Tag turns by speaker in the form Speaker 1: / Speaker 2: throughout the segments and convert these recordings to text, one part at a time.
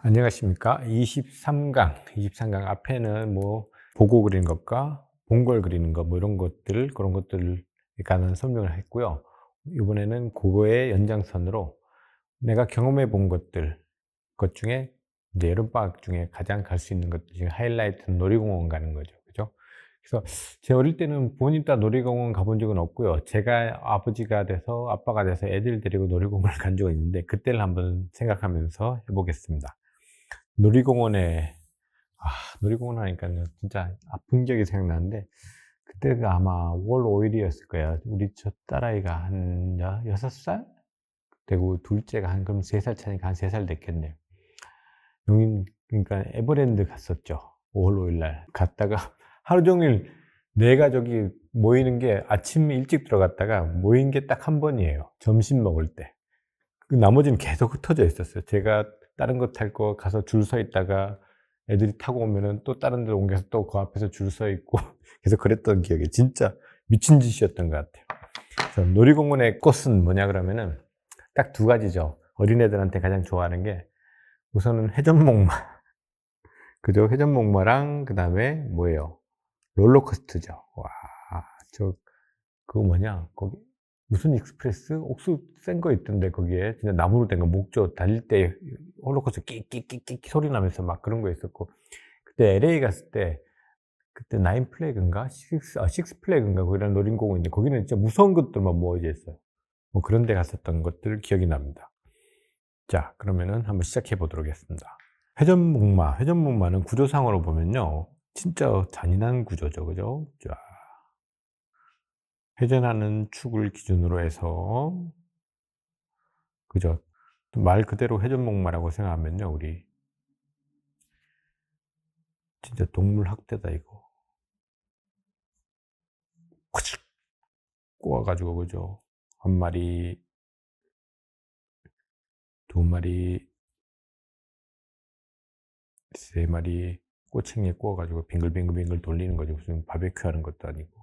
Speaker 1: 안녕하십니까. 23강 앞에는 뭐 보고 그리는 것과 본걸 그리는 것 뭐 이런 것들 그런 것들에 관한 설명을 했고요. 이번에는 그거의 연장선으로 내가 경험해 본 것 중에 이제 여름방학 중에 가장 갈 수 있는 것들 중에 하이라이트는 놀이공원 가는 거죠. 그죠? 그래서 제 어릴 때는 부모님 따라 놀이공원 가본 적은 없고요. 제가 아버지가 돼서 아빠가 돼서 애들 데리고 놀이공원을 간 적은 있는데 그때를 한번 생각하면서 해 보겠습니다. 놀이공원에 아 놀이공원 하니까요 진짜 아픈 기억이 생각나는데 그때가 아마 5월 5 일이었을 거예요. 우리 저 딸아이가 한 6 살 되고 둘째가 한 그럼 3살 차니까 한 3살 됐겠네요. 용인 그러니까 에버랜드 갔었죠. 5월 5일 날 갔다가 하루 종일 네 가족이 모이는 게 아침 일찍 들어갔다가 모인 게 딱 한 번이에요, 점심 먹을 때. 그 나머지는 계속 흩어져 있었어요. 제가 다른 거 탈 거 가서 줄 서 있다가 애들이 타고 오면은 또 다른 데로 옮겨서 또 그 앞에서 줄 서 있고 계속 그랬던 기억이 진짜 미친 짓이었던 것 같아요. 그래서 놀이공원의 꽃은 뭐냐 그러면은 딱 두 가지죠. 어린애들한테 가장 좋아하는 게 우선은 회전목마. 그죠? 회전목마랑 그다음에 뭐예요? 롤러코스터죠. 와, 저 그거 뭐냐? 거기 무슨 익스프레스? 옥수 센 거 있던데 거기에 진짜 나무로 된 거 목조 달릴 때 롤러코스터 끼끼끼끼 소리 나면서 막 그런 거 있었고 그때 LA 갔을 때 그때 나인 플래그인가 식스 플래그인가 거기라는 놀이공원인데 거기는 진짜 무서운 것들만 모여져 있어요. 뭐 그런 데 갔었던 것들 기억이 납니다. 자, 그러면은 한번 시작해 보도록 하겠습니다. 회전목마는 구조상으로 보면요. 진짜 잔인한 구조죠. 그죠? 자, 회전하는 축을 기준으로 해서 그죠? 말 그대로 회전목마라고 생각하면요. 우리 진짜 동물 학대다 이거. 콱 꼬아 가지고 그죠? 한 마리, 두 마리, 세 마리 꼬챙이에 꼬아 가지고 빙글빙글빙글 돌리는 거죠. 무슨 바베큐 하는 것도 아니고.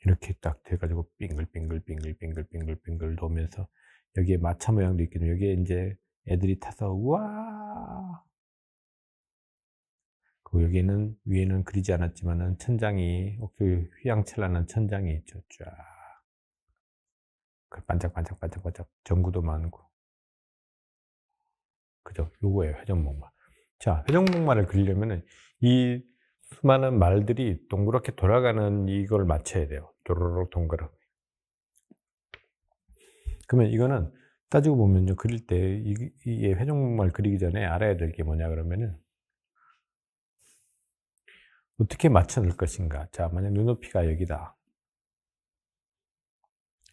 Speaker 1: 이렇게 딱 돼 가지고 빙글빙글빙글빙글빙글빙글 돌면서 여기에 마차 모양도 있거든요. 여기에 인제 애들이 타서 우와. 그 여기에는 위에는 그리지 않았지만은 천장이 그 휘황찬란한 천장이 있죠. 쫙. 그 반짝반짝반짝반짝 전구도 많고. 그죠? 요거예요, 회전목마. 자, 회전목마를 그리려면은 이 수많은 말들이 동그랗게 돌아가는 이걸 맞춰야 돼요. 도로록 동그랗게. 그러면 이거는 따지고 보면요. 그릴 때 이게 회전목마를 그리기 전에 알아야 될 게 뭐냐 그러면은 어떻게 맞춰 놓을 것인가. 자, 만약 눈높이가 여기다.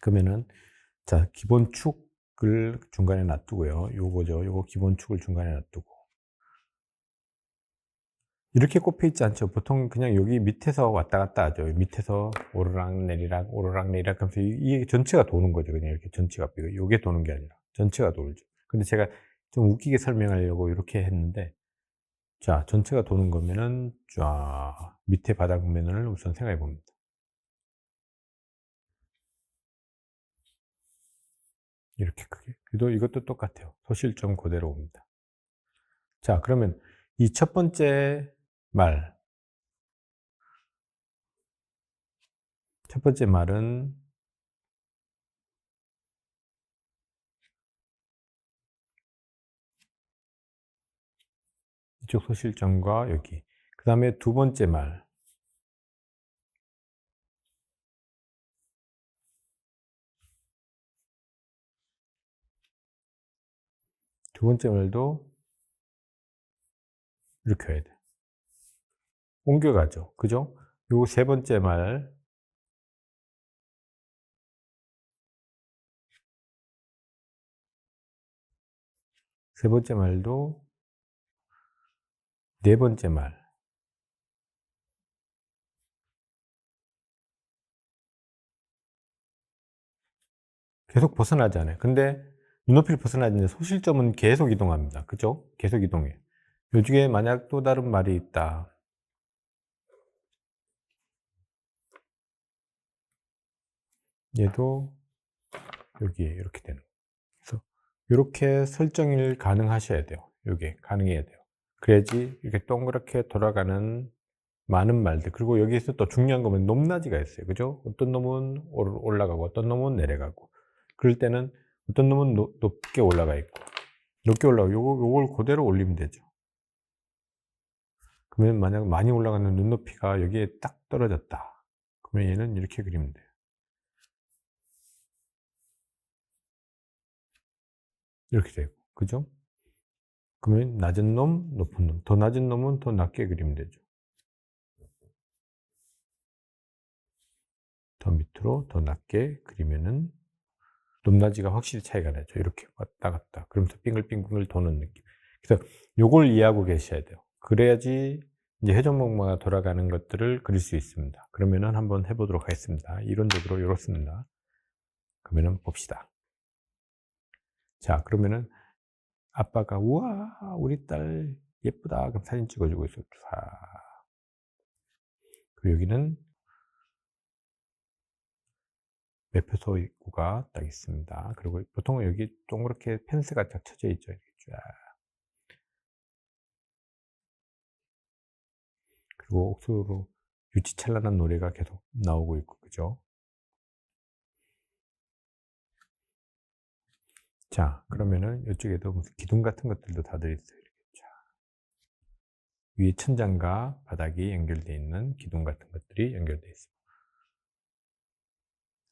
Speaker 1: 그러면은 자, 기본 축을 중간에 놔두고요. 요거죠. 요거 기본 축을 중간에 놔두고. 이렇게 꼽혀 있지 않죠. 보통 그냥 여기 밑에서 왔다 갔다 하죠. 밑에서 오르락내리락 오르락내리락 하면서 이게 전체가 도는 거죠. 그냥 이렇게 전체가 요게 도는 게 아니라 전체가 돌죠. 근데 제가 좀 웃기게 설명하려고 이렇게 했는데 자, 전체가 도는 거면은 쫙 밑에 바닥면을 우선 생각해 봅니다. 이렇게 크게. 이것도 똑같아요. 소실점 그대로 옵니다. 자, 그러면 이 첫 번째 말, 첫 번째 말은 이쪽 소실점과 여기. 그 다음에 두 번째 말. 두 번째 말도 이렇게 해야 돼. 옮겨가죠. 그죠? 요 세 번째 말, 세 번째 말도 네 번째 말. 계속 벗어나잖아요. 근데 눈높이를 벗어나는데 소실점은 계속 이동합니다. 그죠? 계속 이동해. 요 중에 만약 또 다른 말이 있다. 얘도 여기에 이렇게 되는 거예요. 그래서 이렇게 설정을 가능하셔야 돼요. 이게 가능해야 돼요. 그래야지 이렇게 동그랗게 돌아가는 많은 말들. 그리고 여기에서 또 중요한 거는 높낮이가 있어요. 그죠? 어떤 놈은 올라가고 어떤 놈은 내려가고. 그럴 때는 어떤 놈은 높게 올라가 있고 높게 올라가고 요걸 그대로 올리면 되죠. 그러면 만약 많이 올라가는 눈높이가 여기에 딱 떨어졌다. 그러면 얘는 이렇게 그리면 돼요. 이렇게 되고. 그죠? 그러면 낮은 놈, 높은 놈. 더 낮은 놈은 더 낮게 그리면 되죠. 더 밑으로 더 낮게 그리면은 높낮이가 확실히 차이가 나죠. 이렇게 왔다 갔다. 그러면서 빙글빙글 도는 느낌. 그래서 요걸 이해하고 계셔야 돼요. 그래야지 이제 회전목마가 돌아가는 것들을 그릴 수 있습니다. 그러면은 한번 해보도록 하겠습니다. 이론적으로 이렇습니다. 그러면은 봅시다. 자, 그러면은 아빠가 우와 우리 딸 예쁘다 그럼 사진 찍어주고 있어. 그리고 여기는 매표소 입구가 딱 있습니다. 그리고 보통은 여기 동그랗게 펜스가 딱 쳐져 있죠. 이렇게 쫙. 그리고 옥수로 유치찬란한 노래가 계속 나오고 있고, 그죠? 자, 그러면은 이쪽에도 무슨 기둥 같은 것들도 다들 있어요. 이렇게 쫙. 위에 천장과 바닥이 연결되어 있는 기둥 같은 것들이 연결되어 있습니다.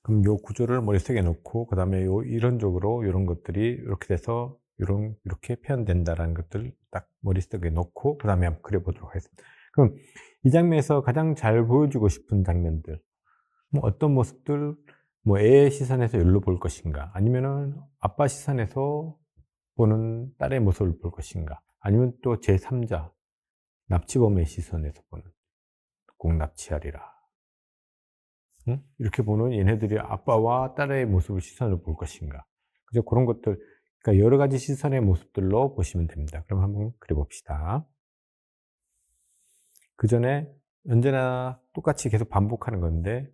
Speaker 1: 그럼 요 구조를 머릿속에 놓고, 그 다음에 요 이론적으로 이런 것들이 이렇게 돼서 이렇게 표현된다라는 것들 딱 머릿속에 놓고, 그 다음에 한번 그려보도록 하겠습니다. 그럼 이 장면에서 가장 잘 보여주고 싶은 장면들, 뭐 어떤 모습들, 뭐 애의 시선에서 여기로 볼 것인가, 아니면은 아빠 시선에서 보는 딸의 모습을 볼 것인가, 아니면 또 제3자, 납치범의 시선에서 보는, 꼭 납치하리라. 응? 이렇게 보는 얘네들이 아빠와 딸의 모습을 시선을 볼 것인가. 그죠? 그런 것들, 그러니까 여러 가지 시선의 모습들로 보시면 됩니다. 그럼 한번 그려봅시다. 그 전에 언제나 똑같이 계속 반복하는 건데,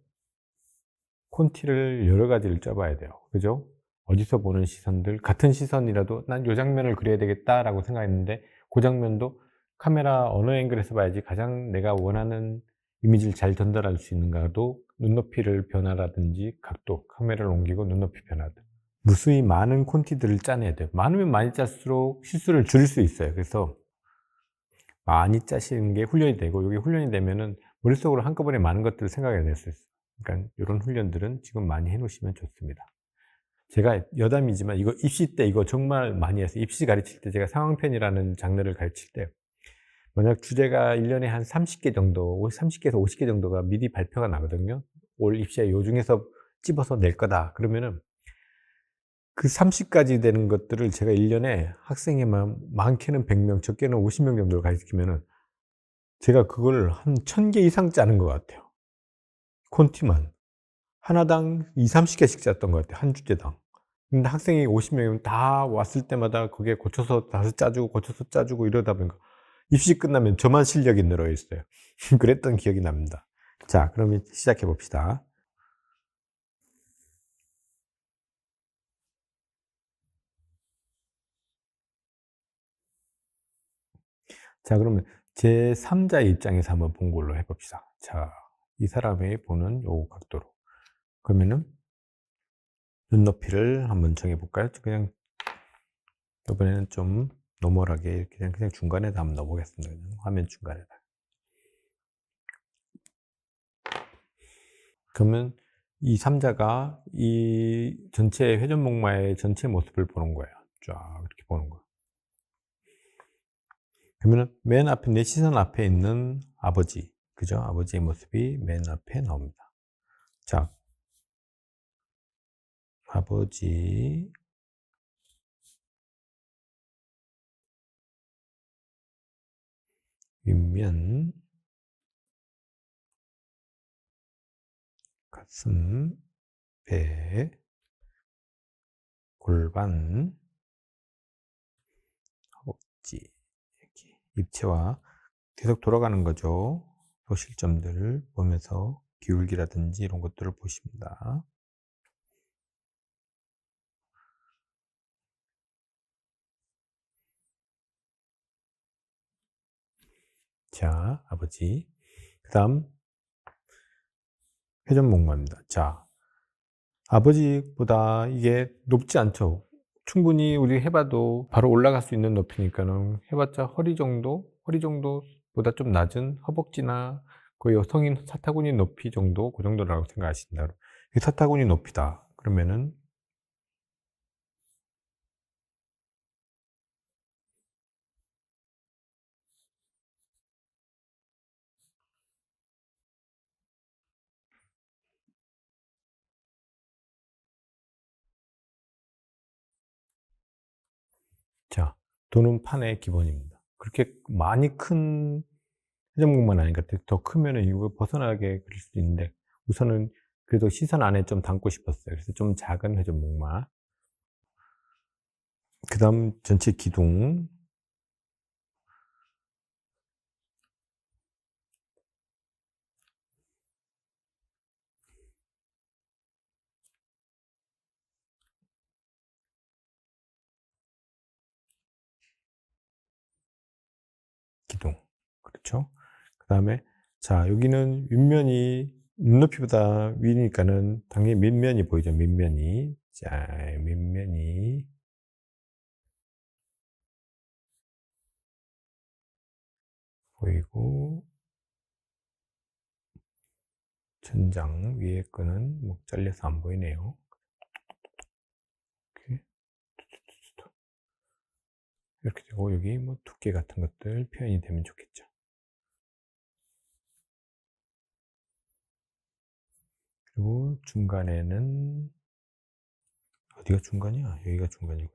Speaker 1: 콘티를 여러 가지를 쪄봐야 돼요. 그죠? 어디서 보는 시선들, 같은 시선이라도 난 이 장면을 그려야 되겠다라고 생각했는데, 그 장면도 카메라 어느 앵글에서 봐야지 가장 내가 원하는 이미지를 잘 전달할 수 있는가도 눈높이를 변화라든지 각도, 카메라를 옮기고 눈높이 변화도. 무수히 많은 콘티들을 짜내야 돼요. 많으면 많이 짤수록 실수를 줄일 수 있어요. 그래서 많이 짜시는 게 훈련이 되고, 여기 훈련이 되면은 머릿속으로 한꺼번에 많은 것들을 생각해 낼 수 있어요. 그러니까 이런 훈련들은 지금 많이 해 놓으시면 좋습니다. 제가 여담이지만 이거 입시 때 이거 정말 많이 했어요. 입시 가르칠 때 제가 상황편이라는 장르를 가르칠 때 만약 주제가 1년에 한 30개 정도, 30개에서 50개 정도가 미리 발표가 나거든요. 올 입시에 요 중에서 찝어서 낼 거다. 그러면은 그 30가지 되는 것들을 제가 1년에 학생이 많게는 100명, 적게는 50명 정도를 가르치면은 제가 그걸 한 1000개 이상 짜는 것 같아요. 콘티만. 하나당 20-30개씩 짰던 것 같아요. 한 주제당. 근데 학생이 50명이면 다 왔을 때마다 거기에 고쳐서 다시 짜주고 고쳐서 짜주고 이러다 보니까 입시 끝나면 저만 실력이 늘어 있어요. 그랬던 기억이 납니다. 자, 그러면 시작해 봅시다. 자, 그러면 제3자의 입장에서 한번 본 걸로 해봅시다. 자, 이 사람이 보는 요 각도로. 그러면은 눈높이를 한번 정해볼까요? 그냥 이번에는 좀 노멀하게 그냥 중간에다 한번 넣어보겠습니다. 그냥 화면 중간에다. 그러면 이 3자가 이 전체 회전목마의 전체 모습을 보는 거예요. 쫙 이렇게 보는 거예요. 그러면 맨 앞에 내 시선 앞에 있는 아버지, 그죠? 아버지의 모습이 맨 앞에 나옵니다. 자, 아버지 윗면, 가슴, 배, 골반, 허벅지, 이렇게 입체와 계속 돌아가는 거죠. 소실점들을 보면서 기울기라든지 이런 것들을 보십니다. 자, 아버지. 그 다음, 회전목마입니다. 자, 아버지보다 이게 높지 않죠. 충분히 우리 해봐도 바로 올라갈 수 있는 높이니까는 해봤자 허리 정도보다 좀 낮은 허벅지나 거의 성인 사타구니 높이 정도, 그 정도라고 생각하신다. 이 사타구니 높이다. 그러면은, 자, 도는 판의 기본입니다. 그렇게 많이 큰 회전목마는 아닌 것 같아요. 더 크면은 이거 벗어나게 그릴 수도 있는데, 우선은 그래도 시선 안에 좀 담고 싶었어요. 그래서 좀 작은 회전목마. 그 다음 전체 기둥. 기둥. 그렇죠? 그 다음에, 자, 여기는 윗면이 눈높이보다 위니까는 당연히 밑면이 보이죠. 밑면이. 자, 밑면이 보이고, 천장 위에 거는 뭐 잘려서 안 보이네요. 이렇게, 이렇게 되고, 여기 뭐 두께 같은 것들 표현이 되면 좋겠죠. 그리고 중간에는, 어디가 중간이야? 여기가 중간이고.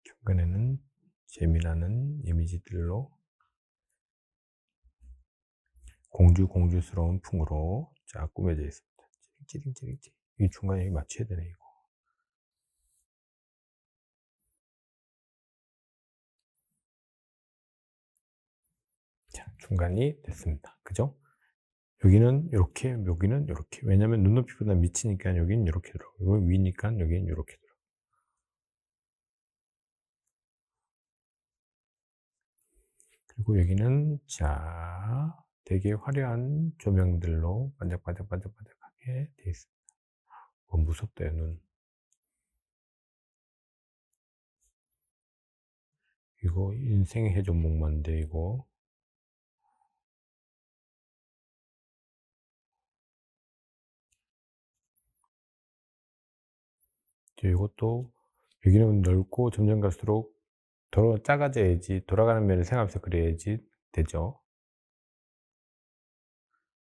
Speaker 1: 중간에는 재미나는 이미지들로 공주스러운 풍으로 쫙 꾸며져 있습니다. 찌링찌링찌링. 이 중간에 여기 맞춰야 되네, 이거. 자, 중간이 됐습니다. 그죠? 여기는 이렇게, 여기는 이렇게. 왜냐면 눈높이보다 밑이니까 여기는 이렇게 들어가고, 위니까 여기는 이렇게 들어가고. 그리고 여기는, 자, 되게 화려한 조명들로 반짝반짝반짝반짝하게 돼 있습니다. 무섭다, 눈. 이거 인생 회전목마인데, 이거. 이것도, 여기는 넓고 점점 갈수록 작아져야지, 돌아가는 면을 생각하면서 그래야지 되죠.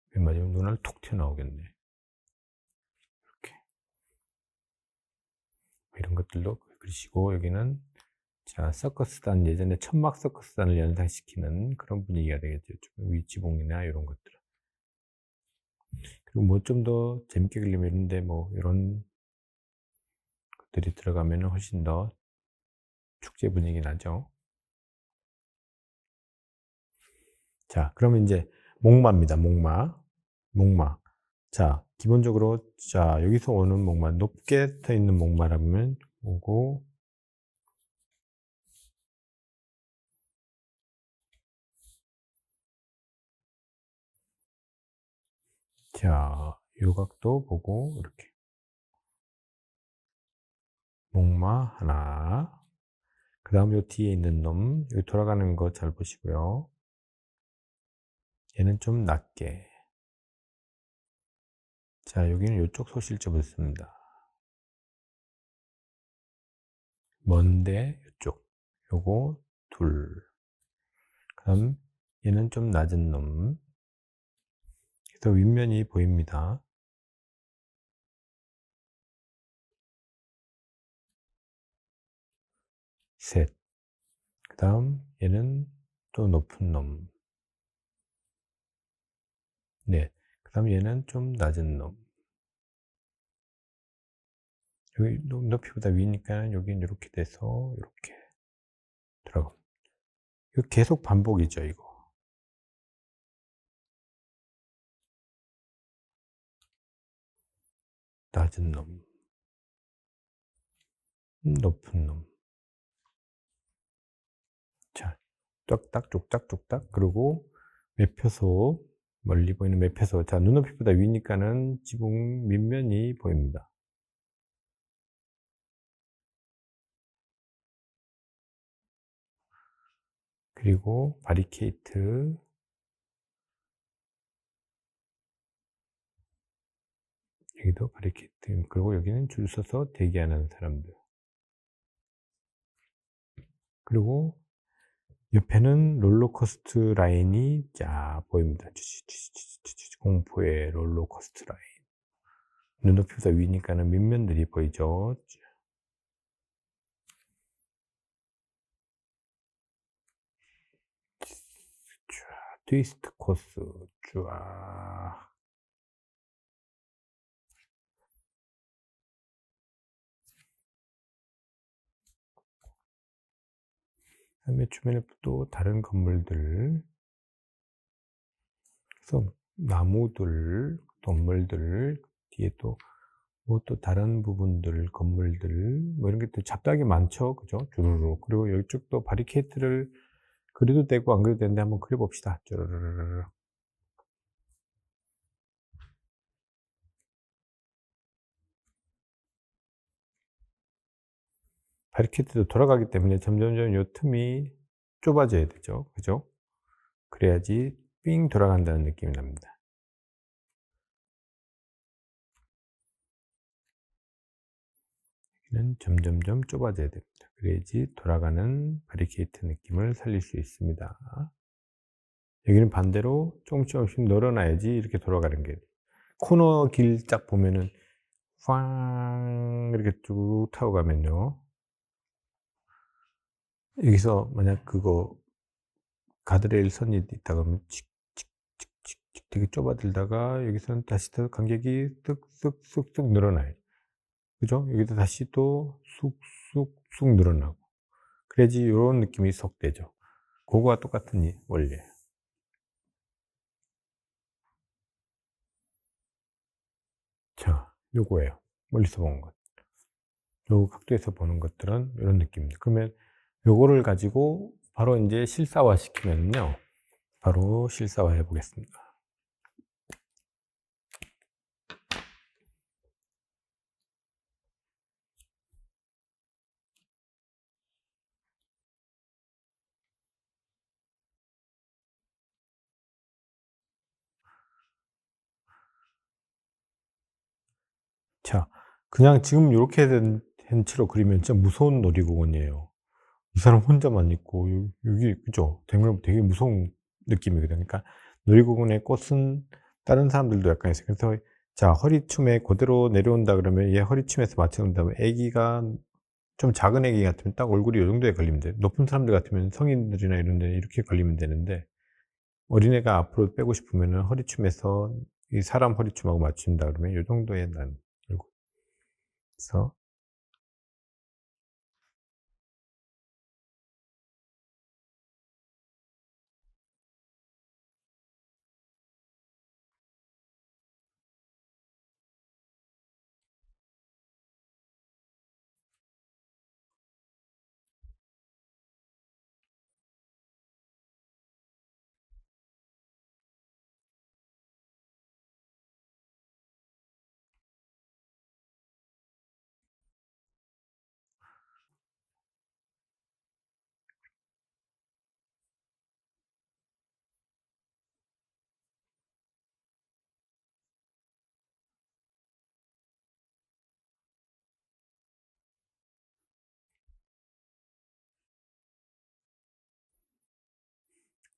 Speaker 1: 맨 마지막 눈알 톡 튀어나오겠네. 이렇게. 이런 것들도 그리시고, 여기는, 자, 서커스단, 예전에 천막 서커스단을 연상시키는 그런 분위기가 되겠죠. 위치봉이나 이런 것들. 그리고 뭐 좀 더 재밌게 그리려면 이런데 뭐 이런 것들이 들어가면 훨씬 더 축제 분위기 나죠. 자, 그러면 이제 목마입니다. 목마. 자, 기본적으로, 자, 여기서 오는 목마, 높게 서 있는 목마라면 오고, 자, 요각도 보고, 이렇게. 목마 하나. 그 다음 요 뒤에 있는 놈, 여기 돌아가는 거 잘 보시고요. 얘는 좀 낮게. 자, 여기는 이쪽 소실점을 씁니다. 먼데 이쪽. 요거 둘. 그다음 얘는 좀 낮은 놈. 그래서 윗면이 보입니다. 셋. 그다음 얘는 또 높은 놈. 넷. 그다음 얘는 좀 낮은 놈. 여기 높이보다 위니까 여긴 이렇게 돼서 이렇게 들어가. 이거 계속 반복이죠, 이거. 낮은 놈, 높은 놈. 쫙딱 쪽딱쪽딱. 그리고 매표소, 멀리 보이는 매표소. 자, 눈높이보다 위니까는 지붕 밑면이 보입니다. 그리고 바리케이트, 여기도 바리케이트. 그리고 여기는 줄 서서 대기하는 사람들. 그리고 옆에는 롤러코스터 라인이 쫙 보입니다. 공포의 롤러코스터 라인. 눈높이보다 위니까는 밑면들이 보이죠. 쫙, 트위스트 코스 쫙. 그다음에 주변에 또 다른 건물들, 그래서 나무들, 동물들, 뒤에 또 뭐 또 다른 부분들, 건물들, 뭐 이런 게 또 잡다하게 많죠. 그죠? 주르륵. 그리고 이쪽도 바리케이트를 그려도 되고 안 그려도 되는데 한번 그려봅시다. 쭈르르르. 바리케이트도 돌아가기 때문에 점점점 요 틈이 좁아져야 되죠. 그죠? 그래야지 삥 돌아간다는 느낌이 납니다. 여기는 점점점 좁아져야 됩니다. 그래야지 돌아가는 바리케이트 느낌을 살릴 수 있습니다. 여기는 반대로 조금씩 늘어나야지 이렇게 돌아가는 게. 코너 길 쫙 보면은 팡 이렇게 쭉 타고 가면요. 여기서 만약 그거 가드레일 선이 있다 그러면 칙칙칙칙 되게 좁아들다가 여기서는 다시 더 간격이 쓱쓱쓱쓱 늘어나요. 그죠? 여기도 다시 또 쑥쑥쑥 늘어나고. 그래야지 이런 느낌이 속 되죠. 그거와 똑같은 원리예요. 자, 요거예요. 멀리서 보는 것. 요 각도에서 보는 것들은 이런 느낌입니다. 그러면 요거를 가지고 바로 이제 실사화 시키면요. 바로 실사화 해 보겠습니다. 자, 그냥 지금 이렇게 된 채로 그리면 진짜 무서운 놀이공원이에요. 이 사람 혼자만 있고, 여기, 그죠? 되게 무서운 느낌이거든요. 그러니까 놀이공원의 꽃은 다른 사람들도 약간 있어요. 그래서 자, 허리춤에 그대로 내려온다 그러면 얘 허리춤에서 맞춰놓은 다음에 애기가 좀 작은 애기 같으면 딱 얼굴이 이 정도에 걸리면 돼요. 높은 사람들 같으면 성인들이나 이런 데 이렇게 걸리면 되는데, 어린애가 앞으로 빼고 싶으면 허리춤에서 이 사람 허리춤하고 맞춘다 그러면 이 정도에 난 얼굴. 그래서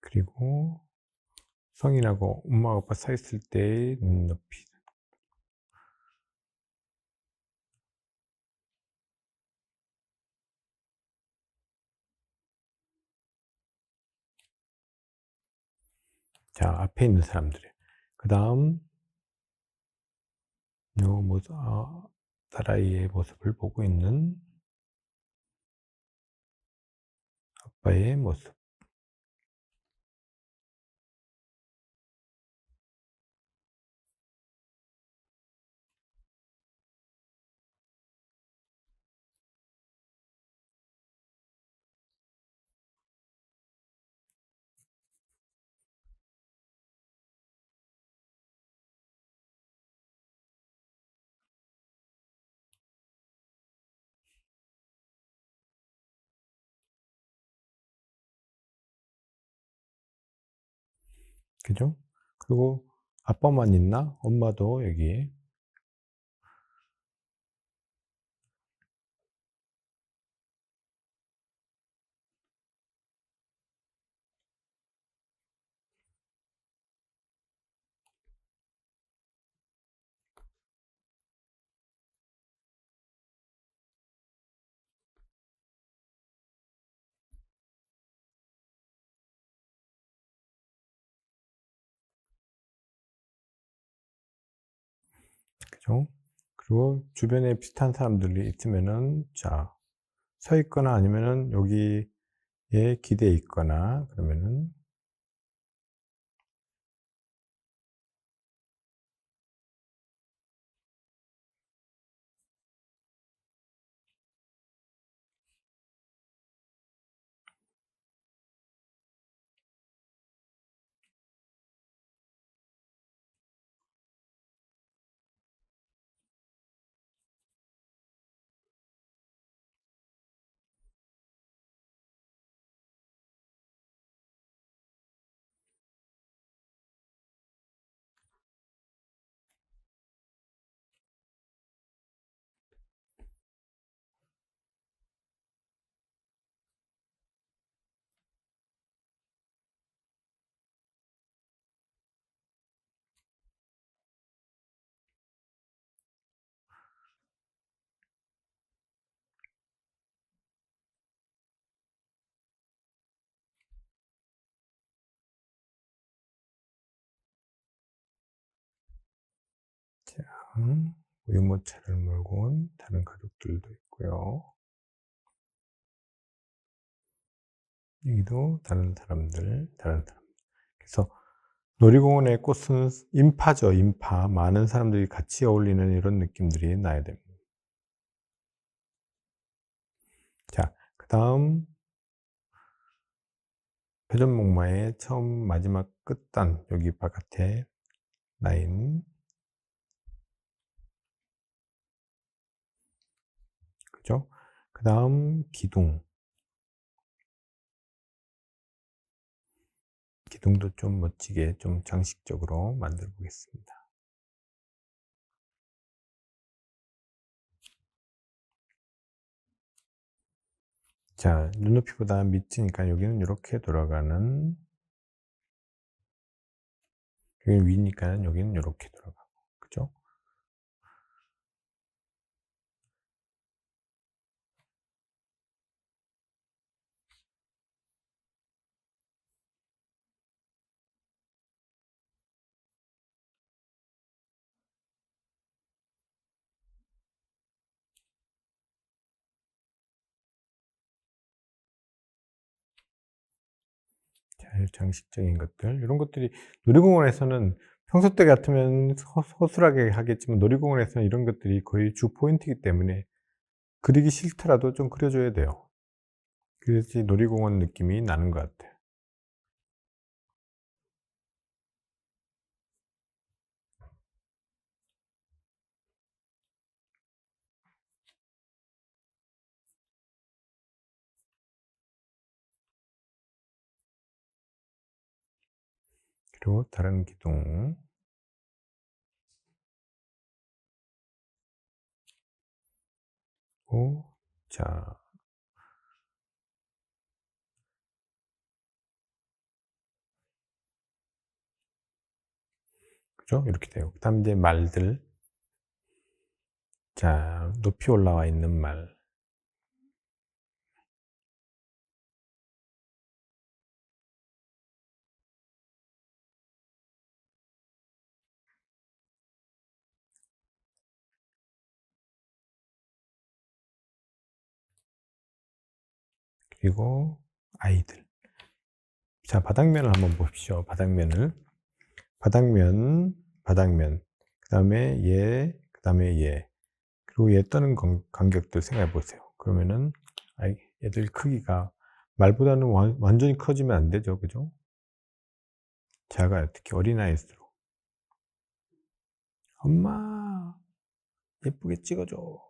Speaker 1: 그리고 성인하고 엄마 아빠 서 있을 때의 눈높이. 자, 앞에 있는 사람들의. 그 다음, 요 모습, 딸아이의 모습을 보고 있는 아빠의 모습. 그죠? 그리고 아빠만 있나? 엄마도 여기에. 그죠? 그리고 주변에 비슷한 사람들이 있으면은, 자, 서 있거나 아니면은 여기에 기대어 있거나 그러면은, 자, 유모차를 몰고 온 다른 가족들도 있고요. 여기도 다른 사람들. 그래서 놀이공원의 꽃은 인파죠, 인파. 많은 사람들이 같이 어울리는 이런 느낌들이 나야 됩니다. 자, 그 다음 회전목마의 처음 마지막 끝단, 여기 바깥에 라인, 그죠? 그 다음 기둥도 좀 멋지게, 좀 장식적으로 만들어 보겠습니다. 자, 눈높이보다 밑이니까 여기는 이렇게 돌아가는, 여기 위니까 여기는 이렇게 돌아가고, 그죠? 자율장식적인 것들, 이런 것들이 놀이공원에서는 평소 때 같으면 허술하게 하겠지만 놀이공원에서는 이런 것들이 거의 주 포인트이기 때문에 그리기 싫더라도 좀 그려줘야 돼요. 그래야지 놀이공원 느낌이 나는 것 같아요. 그리고 다른 기둥, 자, 그죠? 이렇게 돼요. 그 다음 이제 말들, 자, 높이 올라와 있는 말, 그리고 아이들. 자, 바닥면을 한번 보십시오. 바닥면, 그 다음에 그 다음에 얘. 그리고 얘 떠는 간격들 생각해 보세요. 그러면은, 얘들 크기가 말보다는 완전히 커지면 안 되죠. 그죠? 작아요. 특히 어린아이일수록. 엄마, 예쁘게 찍어줘.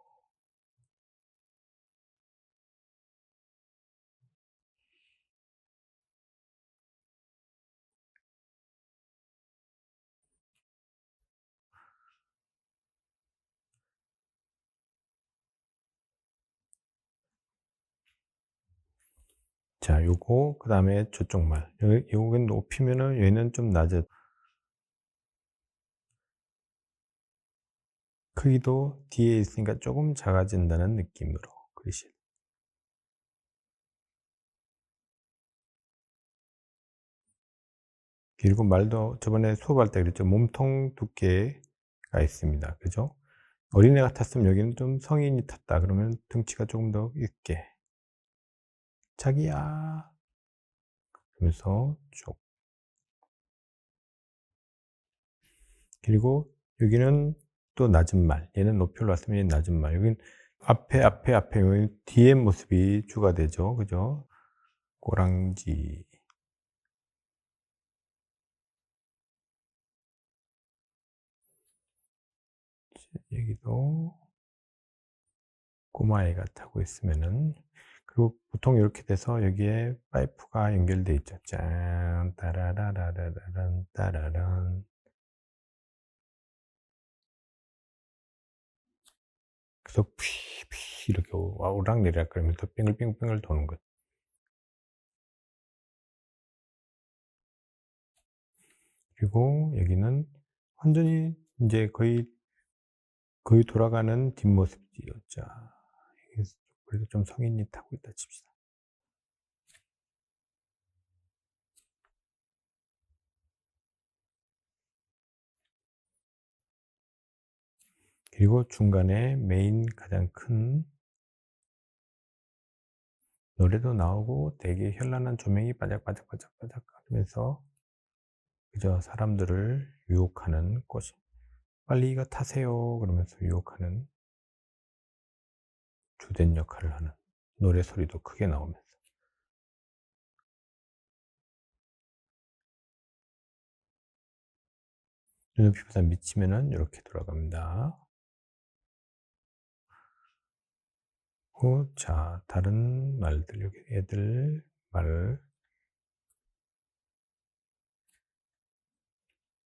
Speaker 1: 자, 요거, 그 다음에 저쪽 말. 요건 높이면은 얘는 좀 낮아. 크기도 뒤에 있으니까 조금 작아진다는 느낌으로 그리실. 그리고 말도 저번에 수업할 때 그랬죠. 몸통 두께가 있습니다. 그죠? 어린애 같았으면 여기는 좀 성인이 탔다. 그러면 등치가 조금 더 있게. 자기야. 그러면서 쭉. 그리고 여기는 또 낮은 말. 얘는 높이 올랐으면 얘는 낮은 말. 여기는 앞에. 여기 뒤에 모습이 주가 되죠. 그죠? 꼬랑지. 여기도 꼬마애가 타고 있으면은, 그리고 보통 이렇게 돼서 여기에 파이프가 연결돼 있죠. 짠, 따라라라라란, 따라란. 그래서 피 이렇게 오락내리락 그러면서 빙글빙글 도는 것. 그리고 여기는 완전히 이제 거의 돌아가는 뒷모습이죠. 자, 그래도 좀 성인이 타고 있다 칩시다. 그리고 중간에 메인 가장 큰 노래도 나오고 되게 현란한 조명이 바짝바짝바짝바짝 하면서 그저 사람들을 유혹하는 꽃이, 빨리 이거 타세요 그러면서 유혹하는 주된 역할을 하는 노래 소리도 크게 나오면서. 눈높이보다 미치면은 이렇게 돌아갑니다. 자, 다른 말들, 여기 애들 말.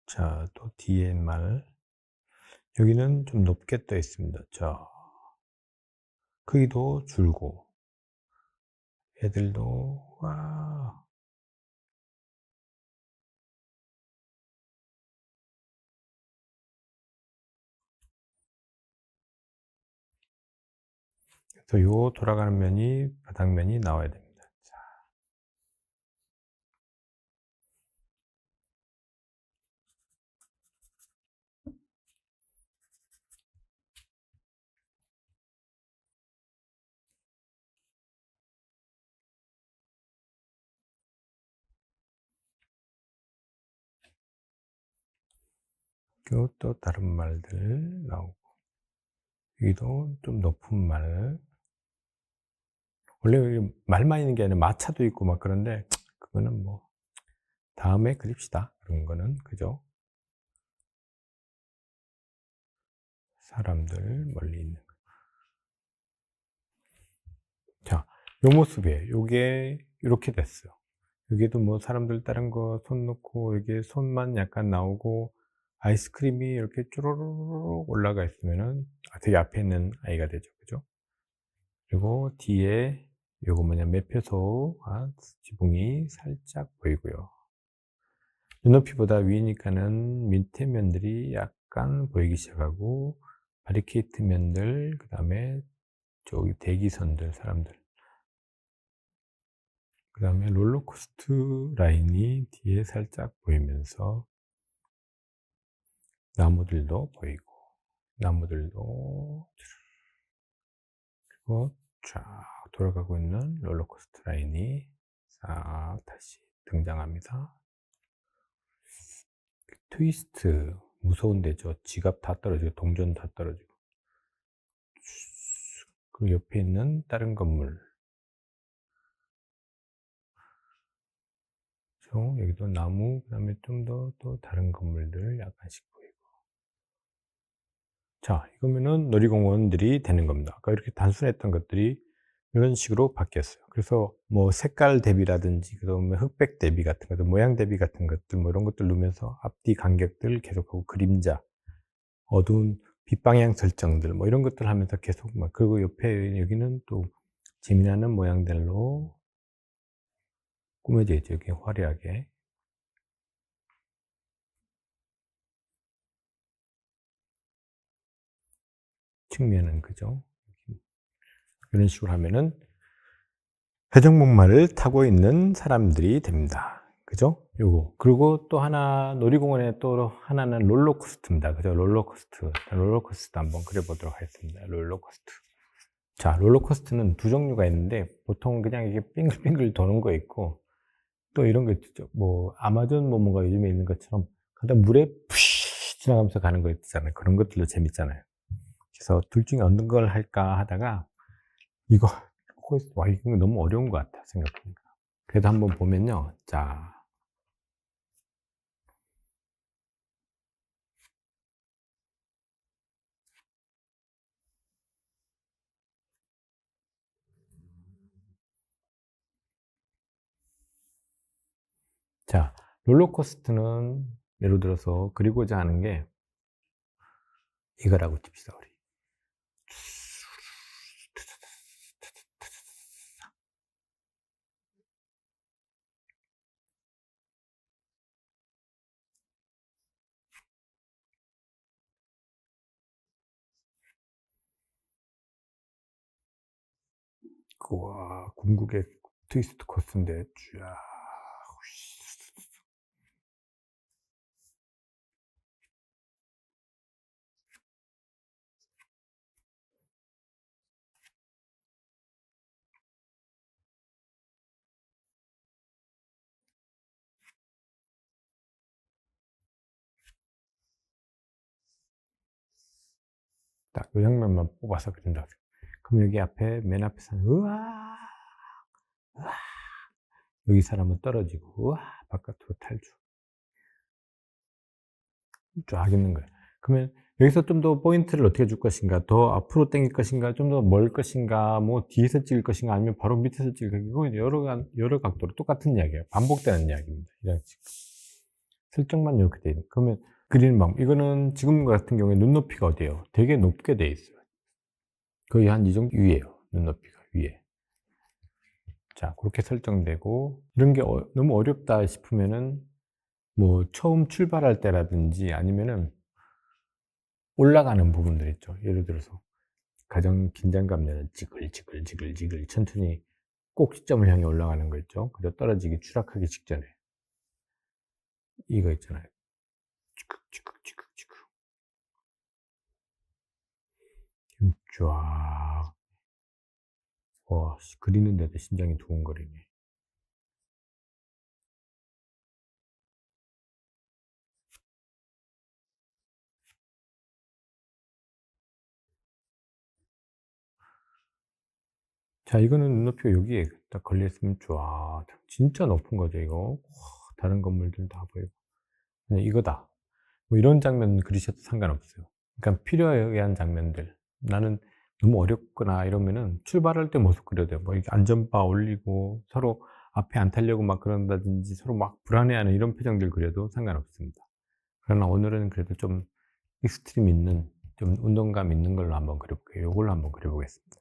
Speaker 1: 자, 또 뒤에 말. 여기는 좀 높게 떠 있습니다. 자, 크기도 줄고, 애들도, 와. 그래서 요 돌아가는 면이, 바닥면이 나와야 됩니다. 자, 또 다른 말들 나오고, 여기도 좀 높은 말. 원래 여기 말만 있는 게 아니라 마차도 있고 막 그런데, 그거는 뭐, 다음에 그립시다. 그런 거는, 그죠? 사람들 멀리 있는. 자, 요 모습이에요. 요게 이렇게 됐어요. 여기도 뭐 사람들 다른 거 손 놓고 여기에 손만 약간 나오고 아이스크림이 이렇게 쭈루루룩 올라가 있으면은 되게 앞에 있는 아이가 되죠. 그죠? 그리고 뒤에 요거 뭐냐, 매표소 지붕이 살짝 보이고요. 눈높이보다 위니까는 밑에 면들이 약간 보이기 시작하고, 바리케이트 면들, 그 다음에 저기 대기선들, 사람들, 그 다음에 롤러코스터 라인이 뒤에 살짝 보이면서 나무들도 보이고, 나무들도, 그리고 쫙 돌아가고 있는 롤러코스터 라인이 싹 다시 등장합니다. 트위스트, 무서운데 저 지갑 다 떨어지고 동전 다 떨어지고. 그 옆에 있는 다른 건물, 여기도 나무, 그 다음에 좀 더 또 다른 건물들 약간씩 보이고. 자, 이거면은 놀이공원들이 되는 겁니다. 아까 이렇게 단순했던 것들이 이런 식으로 바뀌었어요. 그래서 뭐 색깔 대비라든지, 그다음에 흑백 대비 같은 것들, 모양 대비 같은 것들, 뭐 이런 것들 넣으면서 앞뒤 간격들 계속하고, 그림자, 어두운 빛 방향 설정들, 뭐 이런 것들 하면서 계속 막, 그리고 옆에 여기는 또 재미나는 모양들로 꾸며져 있죠. 이렇게 화려하게. 측면은 그죠. 이런 식으로 하면은 회전목마를 타고 있는 사람들이 됩니다. 그죠? 요거. 그리고 또 하나, 놀이공원에 또 하나는 롤러코스터입니다. 그죠? 롤러코스터. 롤러코스터 한번 그려보도록 하겠습니다. 롤러코스터. 자, 롤러코스터는 두 종류가 있는데, 보통 그냥 이게 빙글빙글 도는 거 있고, 또 이런 거 있죠. 뭐, 아마존 뭐 뭔가 요즘에 있는 것처럼, 가다 물에 푸시 지나가면서 가는 거 있잖아요. 그런 것들도 재밌잖아요. 그래서 둘 중에 어느 걸 할까 하다가, 이거, 와, 이거 너무 어려운 것 같아, 생각해보니까. 그래도 한번 보면요. 자, 롤러코스터는 예를 들어서 그리고자 하는 게 이거라고 칩시다, 우리. 우와, 궁극의 트위스트 코스인데, 쫙. 딱 이 장면만 뽑아서 그린다. 그럼 여기 앞에, 맨 앞에서는, 우와, 우와. 여기 사람은 떨어지고, 우와, 바깥으로 탈출. 쫙 있는 거예요. 그러면 여기서 좀 더 포인트를 어떻게 줄 것인가, 더 앞으로 당길 것인가, 좀 더 멀 것인가, 뭐 뒤에서 찍을 것인가, 아니면 바로 밑에서 찍을 것인가, 이거 여러 각도로 똑같은 이야기예요. 반복되는 이야기입니다. 이런 식으로. 설정만 이렇게 돼 있는. 그러면 그리는 방법. 이거는 지금 같은 경우에 눈높이가 어디예요? 되게 높게 돼 있어요. 거의 한 이 정도 위에요. 눈높이가 위에. 자, 그렇게 설정되고, 이런 게 너무 어렵다 싶으면은, 뭐, 처음 출발할 때라든지 아니면은 올라가는 부분들 있죠. 예를 들어서, 가장 긴장감 내는 지글지글 천천히 꼭지점을 향해 올라가는 거 있죠. 그저 떨어지기, 추락하기 직전에. 이거 있잖아요. 지극지극지극지극. 쫙. 와, 그리는데도 심장이 두근거리네. 자, 이거는 눈높이가 여기에 딱 걸려있으면 쫙. 진짜 높은 거죠, 이거. 와, 다른 건물들 다 보이고. 그냥 이거다. 뭐 이런 장면 그리셔도 상관없어요. 그러니까 필요에 의한 장면들. 나는 너무 어렵거나 이러면은 출발할 때 모습 그려도 돼요. 뭐 이렇게 안전바 올리고 서로 앞에 안 타려고 막 그런다든지 서로 막 불안해하는 이런 표정들 그려도 상관없습니다. 그러나 오늘은 그래도 좀 익스트림 있는, 좀 운동감 있는 걸로 한번 그려볼게요. 이걸로 한번 그려보겠습니다.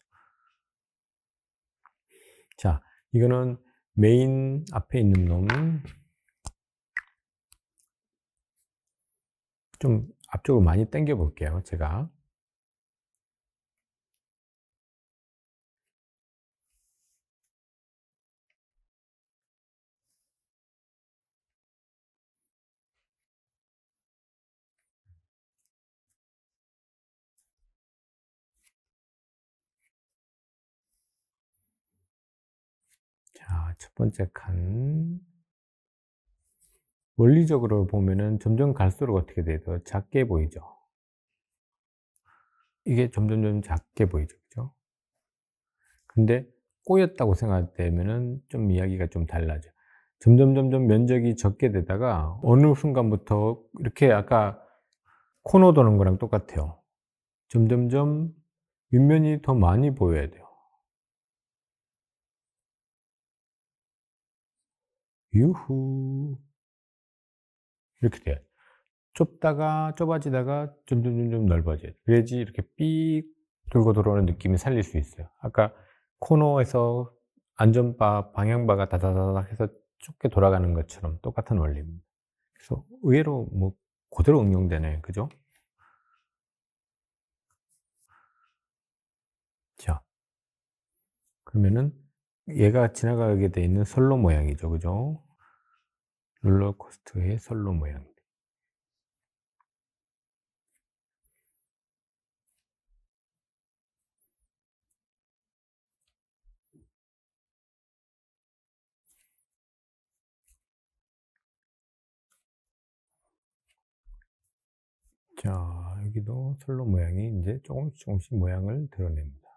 Speaker 1: 자, 이거는 메인 앞에 있는 놈. 좀 앞쪽으로 많이 당겨 볼게요, 제가. 자, 첫 번째 칸. 원리적으로 보면은 점점 갈수록 어떻게 돼요? 더 작게 보이죠? 이게 점점 작게 보이죠. 그죠? 근데 꼬였다고 생각되면은 좀 이야기가 좀 달라져. 점점 면적이 적게 되다가 어느 순간부터 이렇게 아까 코너 도는 거랑 똑같아요. 점점점 윗면이 더 많이 보여야 돼요. 유후. 이렇게 돼요. 좁아지다가 점점 넓어져요. 그래야지 이렇게 삑 돌고 들어오는 느낌이 살릴 수 있어요. 아까 코너에서 안전바, 방향바가 다다다닥 해서 좁게 돌아가는 것처럼 똑같은 원리입니다. 그래서 의외로 뭐 그대로 응용되네. 그죠? 자, 그러면은 얘가 지나가게 돼 있는 선로 모양이죠. 그죠? 롤러코스터의 선로 모양. 자, 여기도 선로 모양이 이제 조금씩 조금씩 모양을 드러냅니다.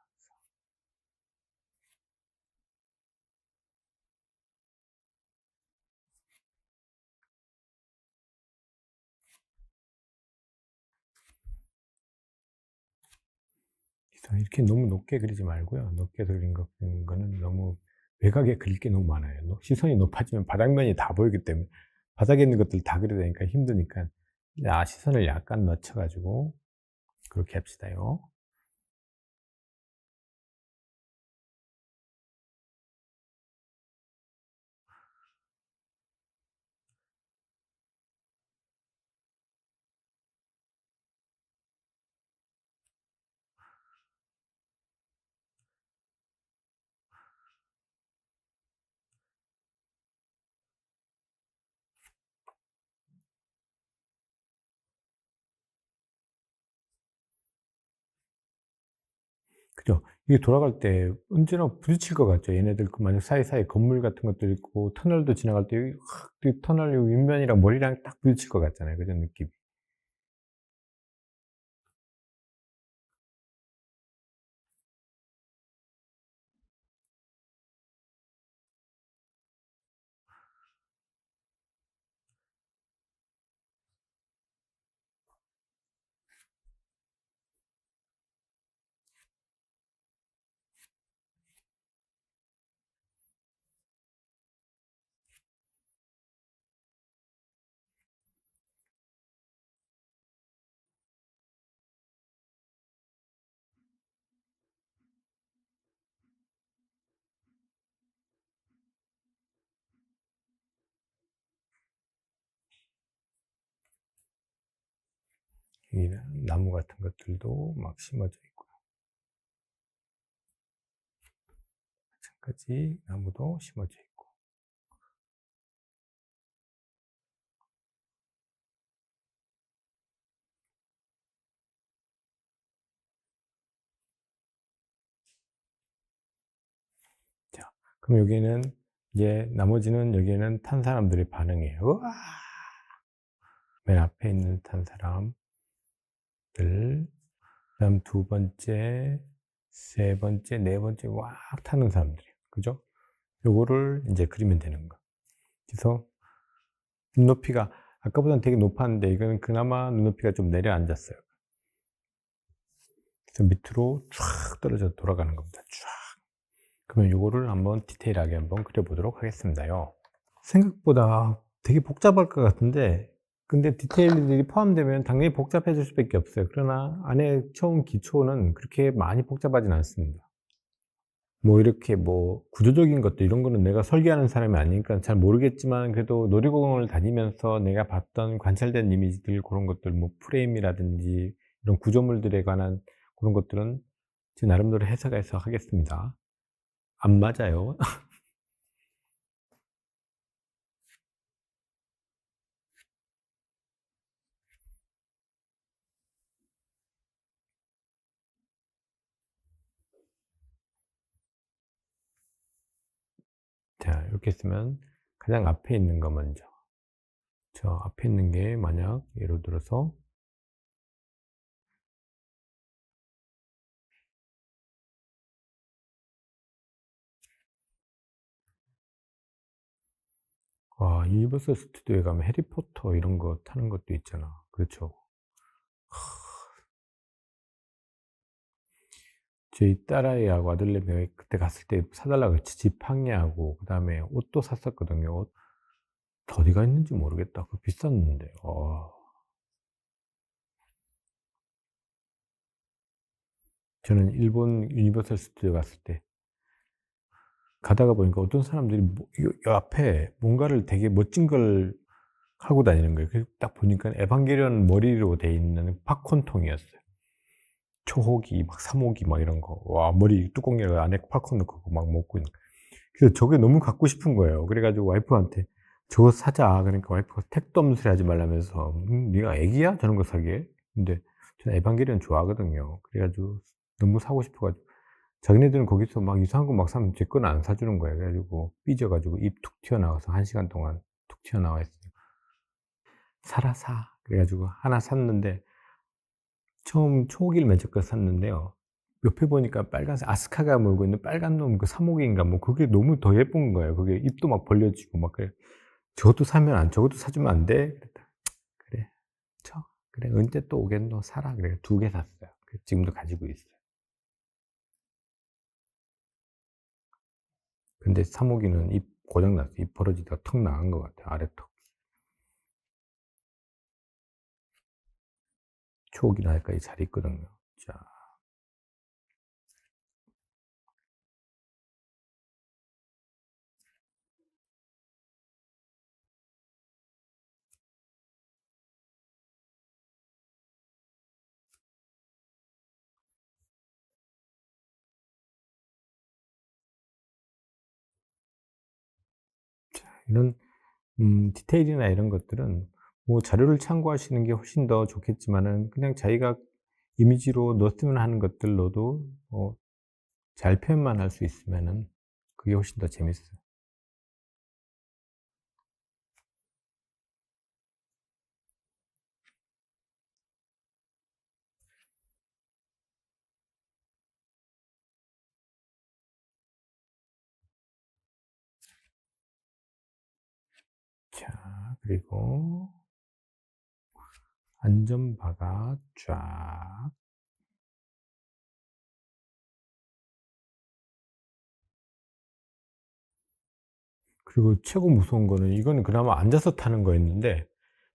Speaker 1: 그래서 이렇게 너무 높게 그리지 말고요. 높게 그린 거는 너무 외곽에 그릴 게 너무 많아요. 시선이 높아지면 바닥면이 다 보이기 때문에 바닥에 있는 것들 다 그려야 되니까 힘드니까 시선을 약간 낮춰 가지고 그렇게 합시다요. 그죠? 이게 돌아갈 때 언제나 부딪힐 것 같죠. 얘네들 만약 사이사이에 건물 같은 것도 있고 터널도 지나갈 때 여기 확 터널 요 윗면이랑 머리랑 딱 부딪힐 것 같잖아요. 그죠? 느낌이. 이 나무 같은 것들도 막 심어져 있고요. 마찬가지 나무도 심어져 있고. 자, 그럼 여기는 이제 나머지는 여기에는 탄 사람들의 반응이에요. 우와! 맨 앞에 있는 탄 사람들, 그다음 두 번째, 세 번째, 네 번째 막 타는 사람들이에요. 그죠? 요거를 이제 그리면 되는 거. 그래서 눈높이가 아까보다는 되게 높았는데 이거는 그나마 눈높이가 좀 내려앉았어요. 그래서 밑으로 쫙 떨어져 돌아가는 겁니다. 쫙. 그러면 요거를 한번 디테일하게 한번 그려보도록 하겠습니다요. 생각보다 되게 복잡할 것 같은데 근데 디테일들이 포함되면 당연히 복잡해질 수밖에 없어요. 그러나 안에 처음 기초는 그렇게 많이 복잡하진 않습니다. 뭐 이렇게 뭐 구조적인 것도 이런 거는 내가 설계하는 사람이 아니니까 잘 모르겠지만 그래도 놀이공원을 다니면서 내가 봤던 관찰된 이미지들 그런 것들 뭐 프레임이라든지 이런 구조물들에 관한 그런 것들은 제 나름대로 해석해서 하겠습니다. 안 맞아요. 자, 이렇게 쓰면 가장 앞에 있는 거 먼저. 저 앞에 있는 게 만약 예를 들어서 유니버설 스튜디오에 가면 해리포터 이런 거 타는 것도 있잖아. 그렇죠. 저희 딸아이하고 아들내미 그때 갔을 때 사달라고 했지. 지팡이하고 그다음에 옷도 샀었거든요. 옷. 어디가 있는지 모르겠다. 그거 비쌌는데. 저는 일본 유니버설 스튜디오 갔을 때 가다가 보니까 어떤 사람들이 요 앞에 뭔가를 되게 멋진 걸 하고 다니는 거예요. 그래서 딱 보니까 에반게리온 머리로 돼 있는 팝콘 통이었어요. 초호기 막 3 호기 막 이런 거. 와, 머리 뚜껑 열고 안에 팝콘 넣고 막 먹고 있는. 그래서 저게 너무 갖고 싶은 거예요. 그래 가지고 와이프한테 "저거 사자." 그러니까 와이프가 택도 없는 소리 하지 말라면서 네가 애기야? 저런 거 사기에?" 근데 저는 에반게리온 좋아하거든요. 그래 가지고 너무 사고 싶어 가지고 자기네들은 거기서 막 이상한 거 막 사면 제 거는 안 사주는 거예요. 그래 가지고 삐져 가지고 입 툭 튀어나와서 1 시간 동안 툭 튀어나와 있어요. "사라 사." 그래 가지고 하나 샀는데 처음 초호기를 맨 처음 거 샀는데요. 옆에 보니까 빨간색 아스카가 몰고 있는 빨간 놈 그 사모기인가 뭐 그게 너무 더 예쁜 거예요. 그게 입도 막 벌려지고 막 그래. "저것도 사면 안 저것도 사주면 안 돼?" 그랬더니 "그래. 쳐. 그래 언제 또 오겠노. 사라." 그래 2개 샀어요. 그 지금도 가지고 있어요. 근데 사모기는 입 고장 났어요. 입 벌어지다가 턱 나간 것 같아요, 아래턱. 초호기는 아직까지 잘 있거든요. 자, 이런 디테일이나 이런 것들은 뭐 자료를 참고하시는 게 훨씬 더 좋겠지만은 그냥 자기가 이미지로 넣었으면 하는 것들로도 잘 표현만 할 수 있으면은 그게 훨씬 더 재밌어요. 자, 그리고 안전바가 쫙. 그리고 최고 무서운 거는 이거는 그나마 앉아서 타는 거였는데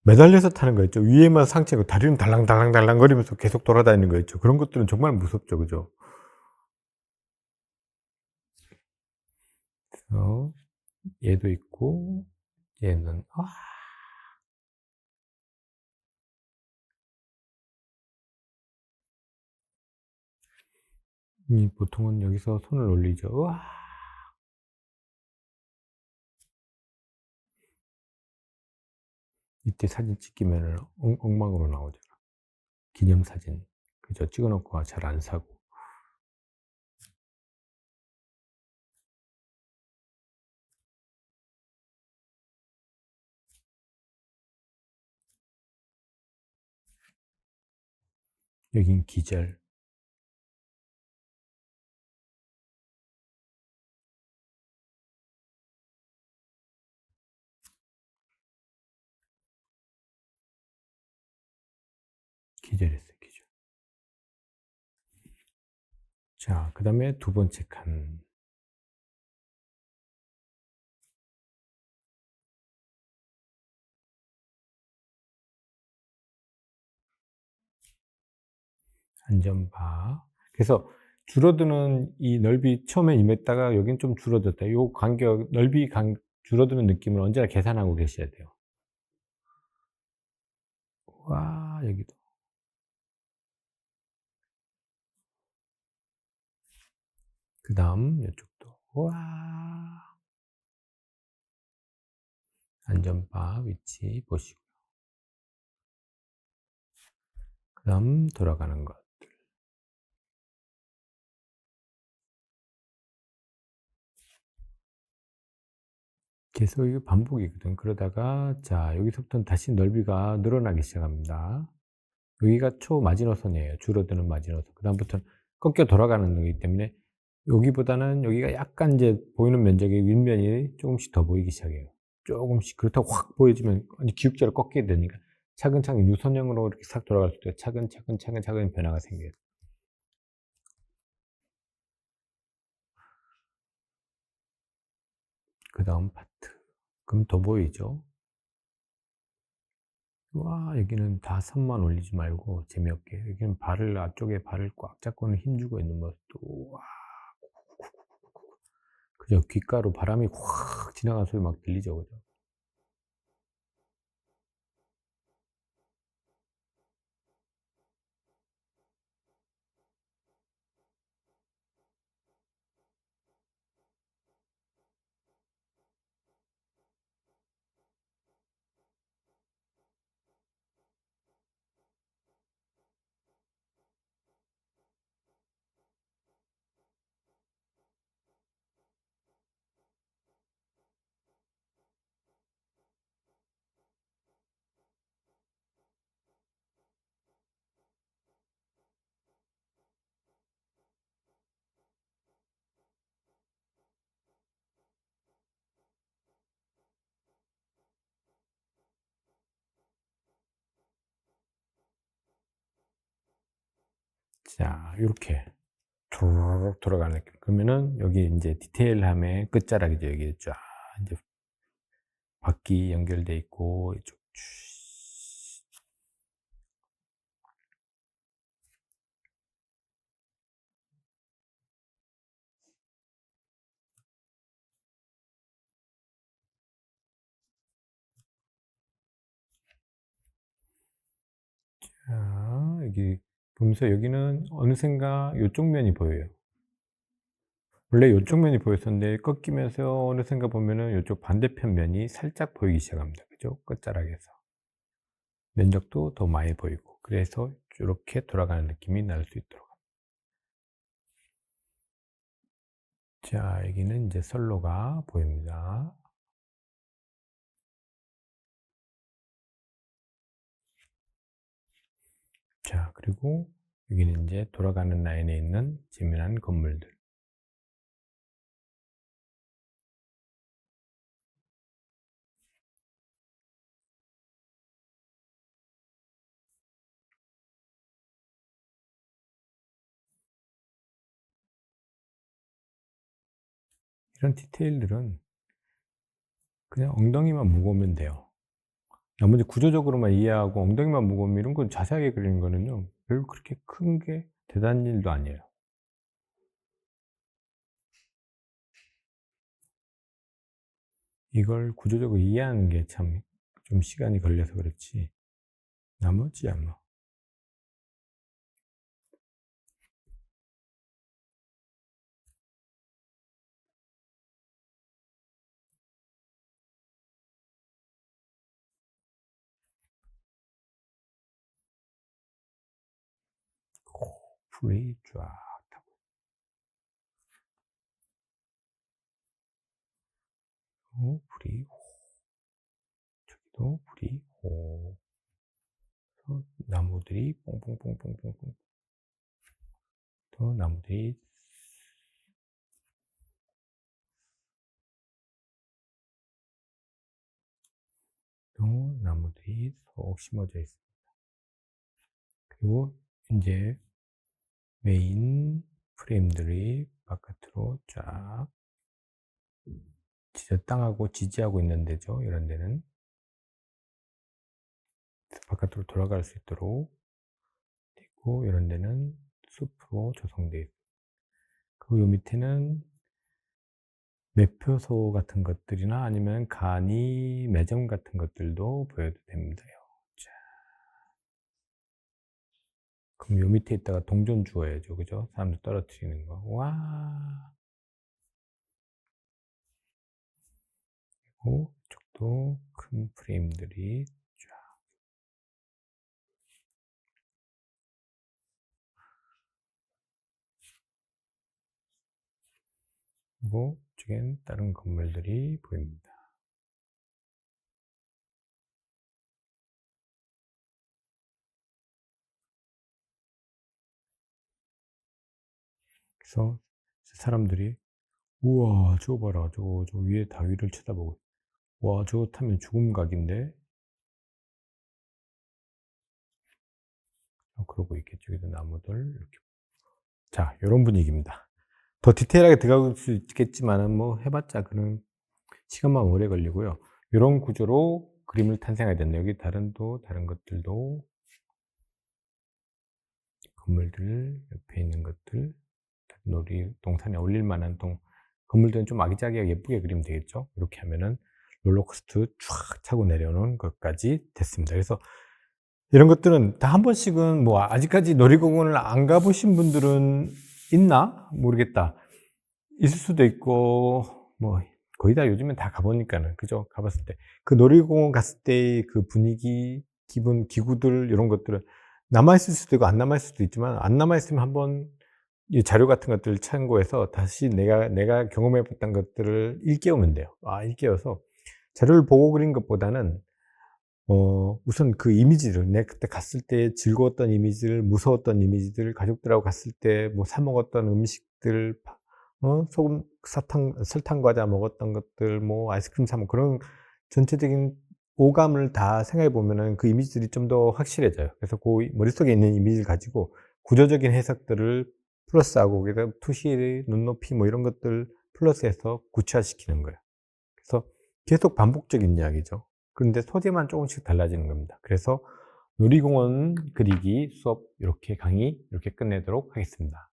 Speaker 1: 매달려서 타는 거 있죠. 위에만 상체고 다리는 달랑달랑달랑거리면서 계속 돌아다니는 거 있죠. 그런 것들은 정말 무섭죠. 그죠? 그래서 얘도 있고 얘는 이 보통은 여기서 손을 올리죠. "우와." 이때 사진 찍히면은 엉망으로 나오잖아. 기념사진. 그죠? 찍어 놓고 잘 안 사고. 여긴 기절. 기절했어요, 기절. 자, 그다음에 두 번째 칸. 안전바. 그래서 줄어드는 이 넓이 처음에 임했다가 여긴 좀 줄어들었다. 요 간격 넓이 줄어드는 느낌을 언제나 계산하고 계셔야 돼요. 와, 여기도. 그다음 요쪽도. 와. 안전바 위치 보시고. 그다음 돌아가는 것. 계속 이게 반복이거든. 그러다가 자, 여기서부터는 다시 넓이가 늘어나기 시작합니다. 여기가 초마지노선이에요. 줄어드는 마지노선. 그다음부터는 꺾여 돌아가는 거기 때문에 여기보다는 여기가 약간 이제 보이는 면적의 윗면이 조금씩 더 보이기 시작해요. 조금씩. 그렇다고 확 보여지면 아니 기울자로 꺾이게 되니까 차근차근 유선형으로 이렇게 싹 돌아갈 때 차근차근 차근차근 변화가 생겨요. 그다음 파트. 그럼 더 보이죠? 와, 여기는 다 선만 올리지 말고 재미없게 여기는 발을 앞쪽에 발을 꽉 잡고는 힘주고 있는 모습도 와. 그죠? 귓가로 바람이 확 지나가는 소리 막 들리죠, 그죠? 자, 요렇게 도로록 돌아가는 느낌. 그러면은 여기 인제 디테일함의 끝자락이죠. 여기 쫙 인제 바퀴 연결돼 있고 이쪽 자, 여기 보면서 여기는 어느샌가 요쪽 면이 보여요. 원래 요쪽 면이 보였었는데 꺾이면서 어느샌가 보면은 요쪽 반대편 면이 살짝 보이기 시작합니다. 그죠? 끝자락에서. 면적도 더 많이 보이고. 그래서 요렇게 돌아가는 느낌이 날 수 있도록. 자, 여기는 이제 선로가 보입니다. 자, 그리고 여기는 이제 돌아가는 라인에 있는 지면한 건물들. 이런 디테일들은 그냥 엉덩이만 무거우면 돼요. 나머지 구조적으로만 이해하고 엉덩이만 무거우면 이런 건 자세하게 그리는 거는요, 별로 그렇게 큰 게 대단한 일도 아니에요. 이걸 구조적으로 이해하는 게 참 좀 시간이 걸려서 그렇지, 나머지야 뭐. 풀이 쫙 타고, 풀이, 저기도 풀이, 나무들이 뽕뽕뽕뽕뽕뽕, 또 나무들이, 또 나무들이 쏙 심어져 있습니다. 그리고 이제 메인 프레임들이 바깥으로 쫙 땅하고 지지하고 있는 데죠. 이런 데는 바깥으로 돌아갈 수 있도록 있고, 이런 데는 숲으로 조성되어 있고, 그리고 요 밑에는 매표소 같은 것들이나 아니면 간이 매점 같은 것들도 보여도 됩니다요. 자, 그럼 요 밑에 있다가 동전 주어야죠. 그죠? 사람들 떨어뜨리는 거. 와. 그리고 이쪽도 큰 프레임들이 쫙. 그리고 이쪽엔 다른 건물들이 보입니다. 그래서 사람들이 우와 저거 봐라, 저 위에 다위를 쳐다보고, 와 저거 타면 죽음 각인데, 그러고 있겠죠. 여기도 나무들 이렇게. 자, 요런 분위기입니다. 더 디테일하게 들어갈 수 있겠지만은 뭐 해봤자 그런 시간만 오래 걸리고요. 요런 구조로 그림을 탄생하게 됐네요. 여기 다른 것들도, 건물들 옆에 있는 것들, 놀이동산에 어울릴 만한 건물들은 좀 아기자기하게 예쁘게 그리면 되겠죠. 이렇게 하면은 롤러코스터 쫙 차고 내려오는 것까지 됐습니다. 그래서 이런 것들은 다 한 번씩은 뭐 아직까지 놀이공원을 안 가보신 분들은 있나? 모르겠다. 있을 수도 있고, 뭐, 거의 다 요즘엔 다 가보니까는, 그죠? 가봤을 때. 그 놀이공원 갔을 때의 그 분위기, 기분, 기구들, 이런 것들은 남아있을 수도 있고, 안 남아있을 수도 있지만, 안 남아있으면 한번 이 자료 같은 것들을 참고해서 다시 내가 경험해봤던 것들을 일깨우면 돼요. 일깨워서 자료를 보고 그린 것보다는 우선 그 이미지를, 내가 그때 갔을 때 즐거웠던 이미지를, 무서웠던 이미지들, 가족들하고 갔을 때 뭐 사 먹었던 음식들, 소금, 설탕 과자 먹었던 것들, 뭐 아이스크림 사 먹, 그런 전체적인 오감을 다 생각해 보면은 그 이미지들이 좀 더 확실해져요. 그래서 그 머릿속에 있는 이미지를 가지고 구조적인 해석들을 플러스하고, 거기다 투시, 눈높이 뭐 이런 것들 플러스해서 구체화시키는 거예요. 그래서 계속 반복적인 이야기죠. 그런데 소재만 조금씩 달라지는 겁니다. 그래서 놀이공원 그리기 수업 이렇게 강의 이렇게 끝내도록 하겠습니다.